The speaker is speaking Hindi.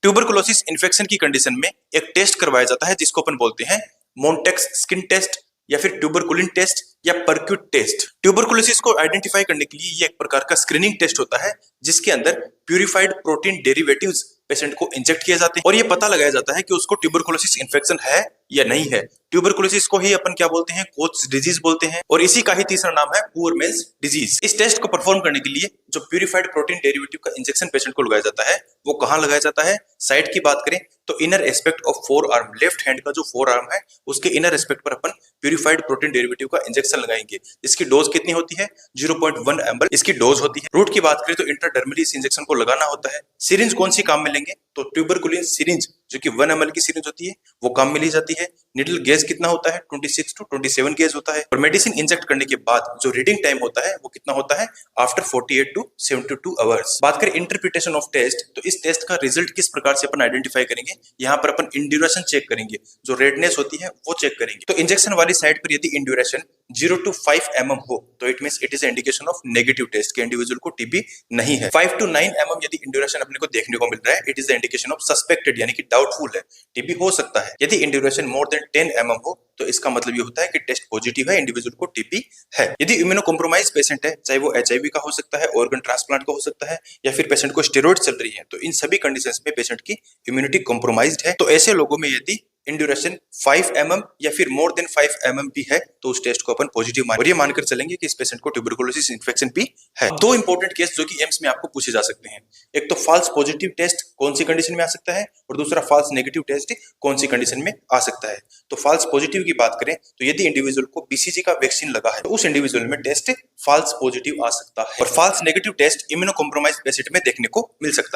ट्यूबरकुलोसिस इन्फेक्शन की कंडीशन में एक टेस्ट करवाया जाता है जिसको अपन बोलते हैं मोन्टेक्स स्किन टेस्ट या फिर ट्यूबरकुलिन टेस्ट या परक्यूट टेस्ट। ट्यूबरकुलोसिस को आइडेंटिफाई करने के लिए ये एक प्रकार का स्क्रीनिंग टेस्ट होता है जिसके अंदर प्यूरिफाइड प्रोटीन डेरिवेटिव्स पेशेंट को इंजेक्ट किए जाते हैं और ये पता लगाया जाता है कि उसको ट्यूबरकुलोसिस इन्फेक्शन है या नहीं है। ट्यूबरकुलोसिस को ही अपन क्या बोलते हैं, कोच डिजीज बोलते हैं और इसी का ही तीसरा नाम है पुअर मेंस डिजीज। इस टेस्ट को परफॉर्म करने के लिए जो प्यूरिफाइड प्रोटीन डेरिवेटिव का इंजेक्शन पेशेंट को लगाया जाता है वो कहाँ लगाया जाता है। साइड की बात करें तो inner aspect of four arm, left hand का जो फोर आर्म है उसके इनर एस्पेक्ट पर अपन प्यूरिफाइड प्रोटीन डेरिवेटिव का इंजेक्शन लगाएंगे। इसकी डोज कितनी होती है, 0.1 ml इसकी डोज होती है। रूट की बात करें तो इंट्राडर्मली इस इंजेक्शन को लगाना होता है। सिरिंज कौन सी काम में लेंगे तो ट्यूबरकुलिन सिरिंज जो कि 1 ml की सिरिंज होती है वो काम में ली जाती है। निडल गेज कितना होता है, 26 to 27 गेज होता है और मेडिसिन इंजेक्ट करने के बाद जो रीडिंग टाइम होता है वो कितना होता है, आफ्टर 48 to 72 आवर्स। बात करें इंटरप्रिटेशन ऑफ टेस्ट तो इस टेस्ट का रिजल्ट किस प्रकार से अपन आइडेंटिफाई करेंगे, यहाँ पर अपन इंड्यूरेशन चेक करेंगे, जो रेडनेस होती है वो चेक करेंगे। तो इंजेक्शन वाली साइड पर यदि इंड्यूरेशन 0 to 5 mm हो तो it means it is indication of negative test के इंडिविजुअल को टीबी नहीं है। 5 to 9 mm यदि इंड्यूरेशन अपने को देखने को मिल रहा है, it is the indication of suspected यानी कि डाउटफुल है, टीबी हो सकता है। यदि इंड्यूरेशन मोर देन 10 mm हो तो इसका मतलब ये होता है कि टेस्ट पॉजिटिव है, इंडिविजुअल को टीबी है। यदि इम्यूनो कॉम्प्रोमाइज पेशेंट है, चाहे वो HIV का हो सकता है, ऑर्गन ट्रांसप्लांट का हो सकता है या फिर पेशेंट को स्टेरॉइड चल रही है, तो इन सभी कंडीशंस में पेशेंट की इम्यूनिटी कॉम्प्रोमाइज्ड है। तो ऐसे लोगों में यदि इंड्यूरेशन 5 mm या फिर मोर देन 5 mm भी है तो उस टेस्ट को अपन पॉजिटिव मान और ये मानकर चलेंगे कि इस पेशेंट को ट्यूबरकुलोसिस इन्फेक्शन भी है। दो इंपॉर्टेंट केस जो कि एम्स में आपको पूछे जा सकते हैं, एक तो फॉल्स पॉजिटिव टेस्ट कौन सी कंडीशन में आ सकता है और दूसरा फॉल्स नेगेटिव टेस्ट कौन सी कंडीशन में आ सकता है। तो फॉल्स पॉजिटिव की बात करें तो यदि इंडिविजुअल को BCG का वैक्सीन लगा है तो उस इंडिविजुअल में टेस्ट फॉल्स पॉजिटिव आ सकता है और false negative test immuno compromise patient में देखने को मिल सकता है।